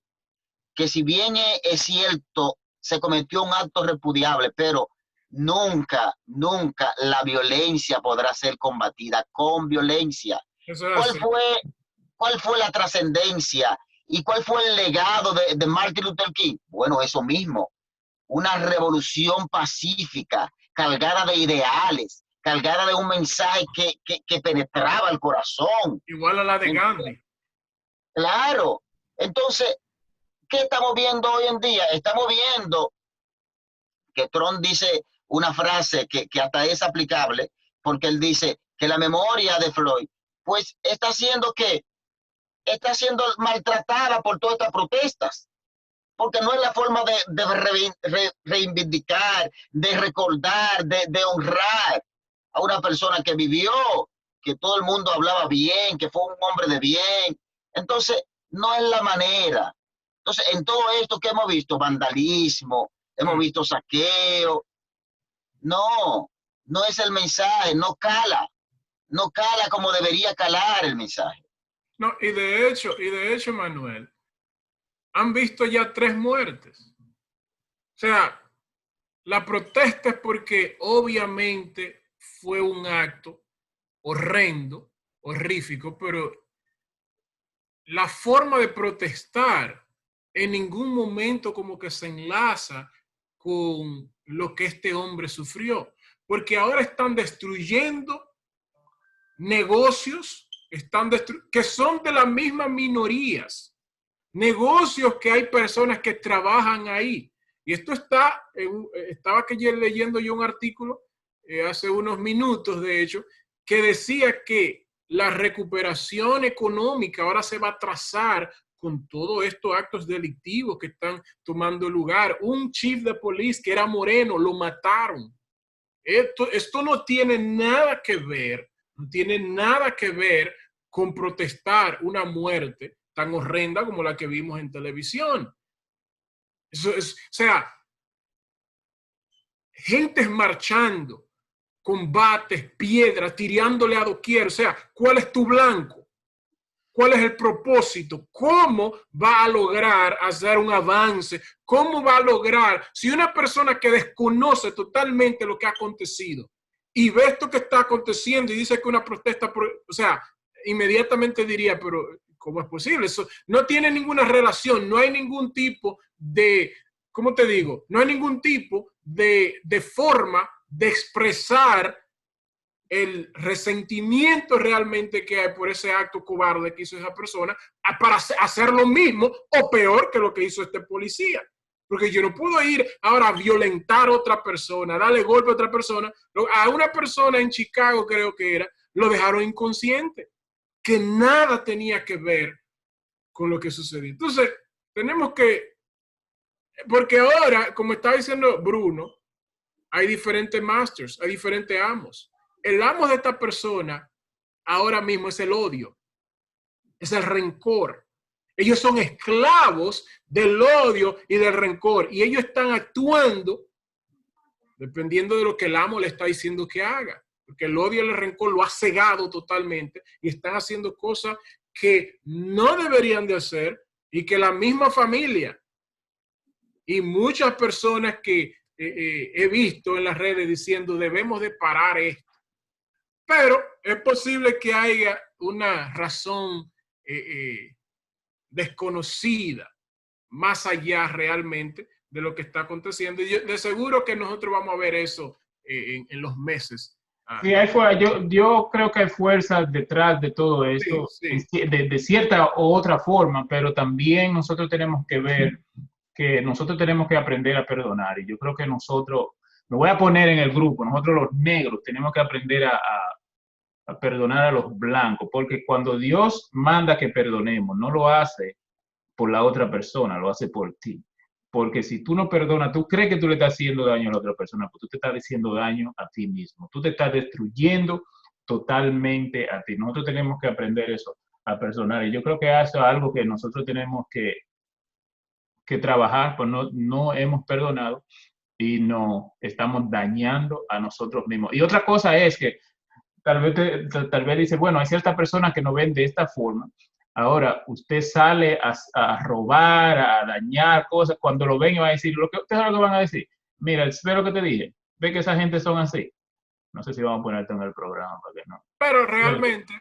que, si bien es cierto, se cometió un acto repudiable, pero nunca, nunca la violencia podrá ser combatida con violencia. Eso es ¿Cuál así. cuál fue la trascendencia y cuál fue el legado de Martin Luther King? Bueno, eso mismo, una revolución pacífica, cargada de ideales, cargada de un mensaje que penetraba el corazón. Igual a la de Gandhi. Claro. Entonces, ¿qué estamos viendo hoy en día? Estamos viendo que Trump dice una frase que hasta es aplicable, porque él dice que la memoria de Floyd, pues está siendo maltratada por todas estas protestas, porque no es la forma de reivindicar, de recordar, de honrar a una persona que vivió, que todo el mundo hablaba bien, que fue un hombre de bien. Entonces, no es la manera. Entonces, en todo esto que hemos visto, vandalismo, hemos visto saqueo, no es el mensaje, no cala como debería calar el mensaje. No, y de hecho, Manuel, han visto ya 3 muertes. O sea, la protesta es porque obviamente fue un acto horrendo, horrífico, pero la forma de protestar en ningún momento como que se enlaza con lo que este hombre sufrió, porque ahora están destruyendo negocios, que son de las mismas minorías, negocios que hay personas que trabajan ahí. Y esto estaba leyendo yo un artículo hace unos minutos, de hecho, que decía que la recuperación económica ahora se va a trazar con todos estos actos delictivos que están tomando lugar. Un chief de policía que era moreno, lo mataron. Esto no tiene nada que ver, no tiene nada que ver con protestar una muerte tan horrenda como la que vimos en televisión. O sea, gentes marchando, combates, piedras, tirándole a doquier. O sea, ¿cuál es tu blanco? ¿Cuál es el propósito? ¿Cómo va a lograr hacer un avance? ¿Cómo va a lograr? Si una persona que desconoce totalmente lo que ha acontecido y ve esto que está aconteciendo y dice que una protesta, o sea, inmediatamente diría, pero ¿cómo es posible? Eso no tiene ninguna relación, no hay ningún tipo de, ¿cómo te digo? No hay ningún tipo de forma de expresar el resentimiento realmente que hay por ese acto cobarde que hizo esa persona para hacer lo mismo o peor que lo que hizo este policía. Porque yo no puedo ir ahora a violentar a otra persona, darle golpe a otra persona. A una persona en Chicago, creo que era, lo dejaron inconsciente, que nada tenía que ver con lo que sucedió. Entonces, tenemos que, porque ahora, como está diciendo Bruno, hay diferentes masters, hay diferentes amos. El amo de esta persona ahora mismo es el odio, es el rencor. Ellos son esclavos del odio y del rencor y ellos están actuando dependiendo de lo que el amo le está diciendo que haga, porque el odio y el rencor lo ha cegado totalmente y están haciendo cosas que no deberían de hacer y que la misma familia y muchas personas que he visto en las redes diciendo debemos de parar esto. Pero es posible que haya una razón desconocida más allá realmente de lo que está aconteciendo. Y de seguro que nosotros vamos a ver eso en los meses. Sí, yo creo que hay fuerzas detrás de todo esto, Sí. de cierta u otra forma, pero también nosotros tenemos que ver que nosotros tenemos que aprender a perdonar. Y yo creo que nosotros, me voy a poner en el grupo, nosotros los negros tenemos que aprender a perdonar a los blancos, porque cuando Dios manda que perdonemos, no lo hace por la otra persona, lo hace por ti. Porque si tú no perdonas, tú crees que tú le estás haciendo daño a la otra persona, pues tú te estás haciendo daño a ti mismo. Tú te estás destruyendo totalmente a ti. Nosotros tenemos que aprender eso, a perdonar. Y yo creo que eso es algo que nosotros tenemos que trabajar, pues no hemos perdonado y nos estamos dañando a nosotros mismos. Y otra cosa es que tal vez dice, bueno, hay ciertas personas que no ven de esta forma. Ahora, usted sale a robar, a dañar cosas, cuando lo ven y van a decir, ¿ustedes saben lo que van a decir? Mira, ¿ves lo que te dije? ve que esa gente son así. No sé si vamos a ponerte en el programa para que no. Pero realmente,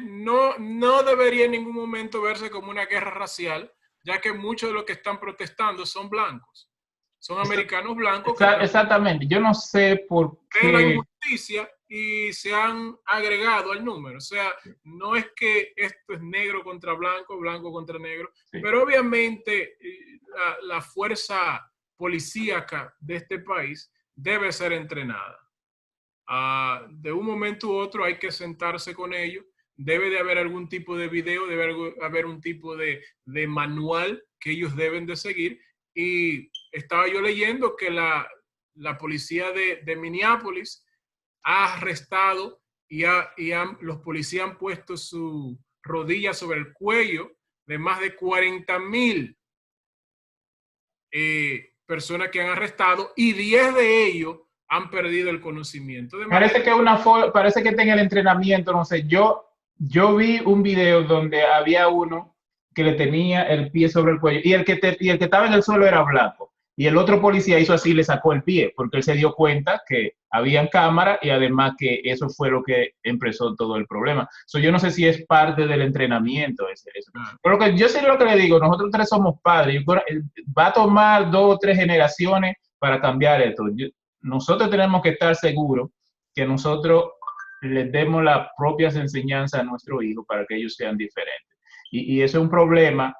no debería en ningún momento verse como una guerra racial, ya que muchos de los que están protestando son blancos. Son americanos blancos que exactamente. Yo no sé por ven la qué. injusticia y se han agregado al número. O sea, no es que esto es negro contra blanco, blanco contra negro, Sí. pero obviamente la fuerza policíaca de este país debe ser entrenada. De un momento u otro hay que sentarse con ellos. Debe de haber algún tipo de video, debe haber un tipo de manual que ellos deben de seguir. Y estaba yo leyendo que la policía de Minneapolis ha arrestado y los policías han puesto su rodilla sobre el cuello de más de 40,000 personas que han arrestado, y 10 de ellos han perdido el conocimiento. Parece que está en el entrenamiento, no sé. Yo vi un video donde había uno que le tenía el pie sobre el cuello y el que estaba en el suelo era blanco. Y el otro policía hizo así, le sacó el pie, porque él se dio cuenta que habían cámara y además que eso fue lo que empezó todo el problema. Yo no sé si es parte del entrenamiento. Pero yo sé lo que le digo, nosotros tres somos padres. Va a tomar 2 o 3 generaciones para cambiar esto. Nosotros tenemos que estar seguros que nosotros les demos las propias enseñanzas a nuestros hijos para que ellos sean diferentes. Y eso es un problema.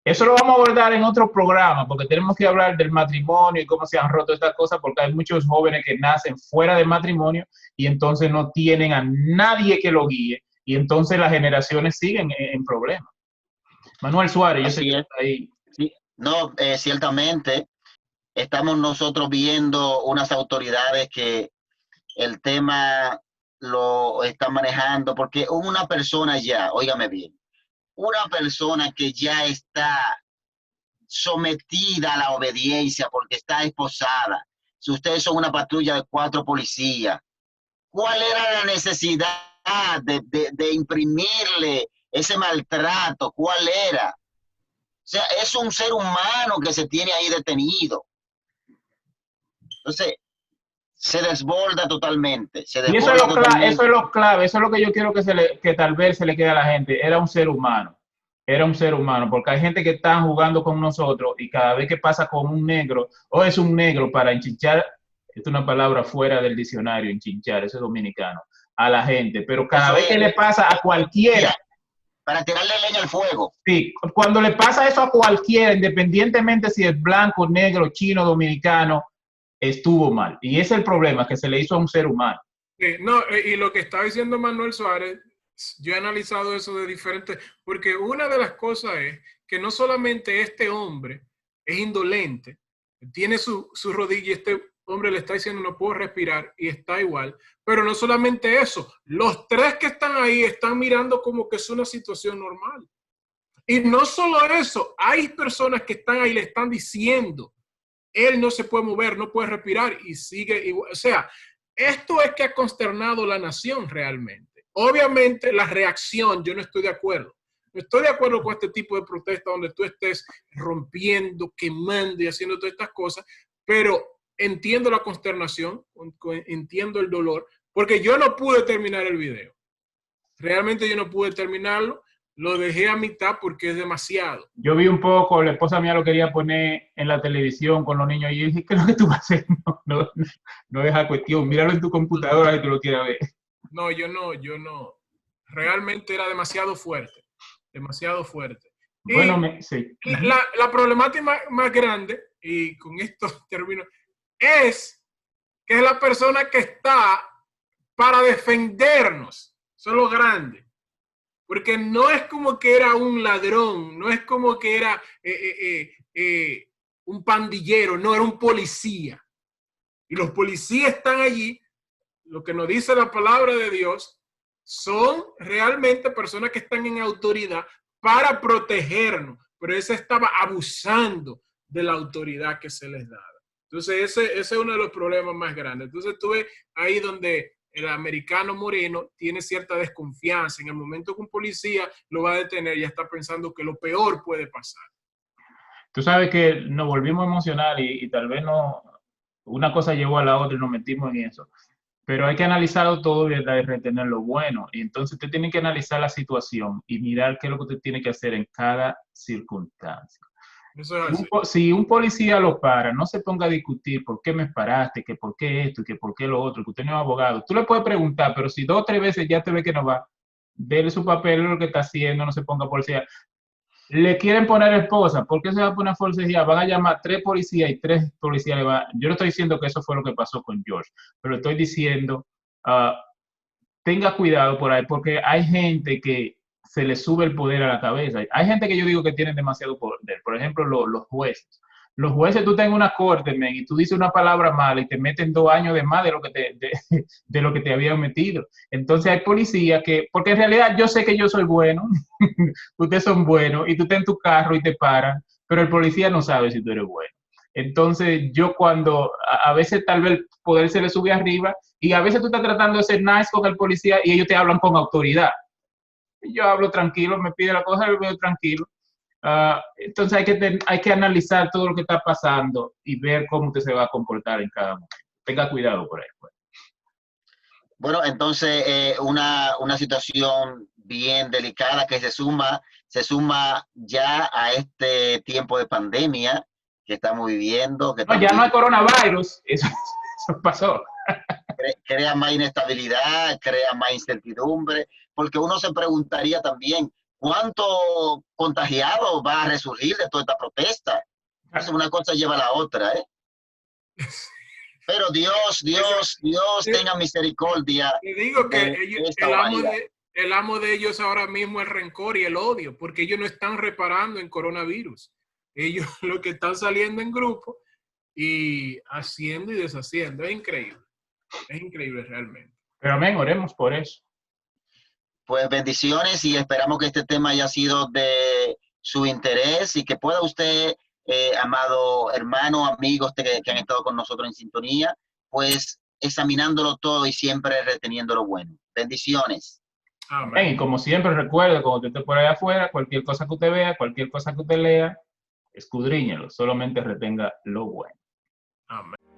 Eso lo vamos a abordar en otro programa, porque tenemos que hablar del matrimonio y cómo se han roto estas cosas, porque hay muchos jóvenes que nacen fuera del matrimonio y entonces no tienen a nadie que lo guíe, y entonces las generaciones siguen en problemas. Manuel Suárez, yo sé que está ahí. Sí. No, ciertamente estamos nosotros viendo unas autoridades que el tema lo están manejando, porque una persona ya, óigame bien, una persona que ya está sometida a la obediencia porque está esposada, si ustedes son una patrulla de 4 policías, ¿cuál era la necesidad de imprimirle ese maltrato? ¿Cuál era? O sea, es un ser humano que se tiene ahí detenido. Entonces, se desborda totalmente. Y eso es lo clave, eso es lo que yo quiero que tal vez se le quede a la gente. Era un ser humano, porque hay gente que está jugando con nosotros y cada vez que pasa con un negro, o es un negro para enchinchar, es una palabra fuera del diccionario, enchinchar, eso es dominicano, a la gente, pero cada vez que le pasa a cualquiera. Para tirarle leña al fuego. Sí, cuando le pasa eso a cualquiera, independientemente si es blanco, negro, chino, dominicano, estuvo mal. Y ese es el problema, que se le hizo a un ser humano. Y lo que está diciendo Manuel Suárez, yo he analizado eso de diferentes, porque una de las cosas es que no solamente este hombre es indolente, tiene su rodilla y este hombre le está diciendo no puedo respirar y está igual, pero no solamente eso, los 3 que están ahí están mirando como que es una situación normal. Y no solo eso, hay personas que están ahí, le están diciendo él no se puede mover, no puede respirar y sigue igual. O sea, esto es que ha consternado la nación realmente. Obviamente la reacción, yo no estoy de acuerdo. No estoy de acuerdo con este tipo de protesta donde tú estés rompiendo, quemando y haciendo todas estas cosas, pero entiendo la consternación, entiendo el dolor, porque yo no pude terminar el video. Realmente yo no pude terminarlo. Lo dejé a mitad porque es demasiado. Yo vi un poco, la esposa mía lo quería poner en la televisión con los niños y yo dije, ¿qué es lo que tú vas a hacer? No deja cuestión, míralo en tu computadora si tú lo quieras ver. No, yo no. Realmente era demasiado fuerte, demasiado fuerte. Bueno, sí. La problemática más grande, y con esto termino, es que es la persona que está para defendernos. Eso es lo grande. Porque no es como que era un ladrón, no es como que era un pandillero, no, era un policía. Y los policías están allí, lo que nos dice la palabra de Dios, son realmente personas que están en autoridad para protegernos, pero ese estaba abusando de la autoridad que se les daba. Entonces ese es uno de los problemas más grandes. Entonces estuve ahí donde el americano moreno tiene cierta desconfianza. En el momento que un policía lo va a detener, ya está pensando que lo peor puede pasar. Tú sabes que nos volvimos a emocionar y tal vez no una cosa llevó a la otra y nos metimos en eso. Pero hay que analizarlo todo, ¿verdad? Y retener lo bueno. Y entonces usted tiene que analizar la situación y mirar qué es lo que usted tiene que hacer en cada circunstancia. Eso es así. Si un policía lo para, no se ponga a discutir por qué me paraste, que por qué esto, y que por qué lo otro, que usted no es abogado. Tú le puedes preguntar, pero si 2 o 3 veces ya te ve que no va, déle su papel, lo que está haciendo, no se ponga policía. Le quieren poner esposa, ¿por qué se va a poner policía? Van a llamar 3 policías y 3 policías le van. Yo no estoy diciendo que eso fue lo que pasó con George, pero estoy diciendo, tenga cuidado por ahí, porque hay gente que se le sube el poder a la cabeza. Hay gente que yo digo que tienen demasiado poder. Por ejemplo, los jueces. Los jueces, tú estás en una corte, men, y tú dices una palabra mala y te meten 2 años de más de lo que de lo que te habían metido. Entonces hay policías que, porque en realidad yo sé que yo soy bueno, ustedes son buenos, y tú estás en tu carro y te paran, pero el policía no sabe si tú eres bueno. Entonces yo cuando, a veces tal vez el poder se le sube arriba, y a veces tú estás tratando de ser nice con el policía y ellos te hablan con autoridad. Yo hablo tranquilo, me pide la cosa, yo veo tranquilo. Entonces hay que analizar todo lo que está pasando y ver cómo usted se va a comportar en cada momento. Tenga cuidado por ahí. Pues. Bueno, entonces una situación bien delicada que se suma ya a este tiempo de pandemia que estamos viviendo. Que no, ya no hay coronavirus, eso pasó. Crea más inestabilidad, crea más incertidumbre, porque uno se preguntaría también, ¿cuánto contagiado va a resurgir de toda esta protesta? Entonces una cosa lleva a la otra, ¿eh? Pero Dios tenga misericordia. Te digo que ellos, el amo de ellos ahora mismo es el rencor y el odio, porque ellos no están reparando en coronavirus. Ellos lo que están saliendo en grupo y haciendo y deshaciendo. Es increíble realmente. Pero amén, oremos por eso. Pues bendiciones y esperamos que este tema haya sido de su interés y que pueda usted, amado hermano, amigos que han estado con nosotros en sintonía, pues examinándolo todo y siempre reteniendo lo bueno. Bendiciones. Amén. Y como siempre, recuerde, cuando usted esté por allá afuera, cualquier cosa que usted vea, cualquier cosa que usted lea, escudriñelo, solamente retenga lo bueno. Amén.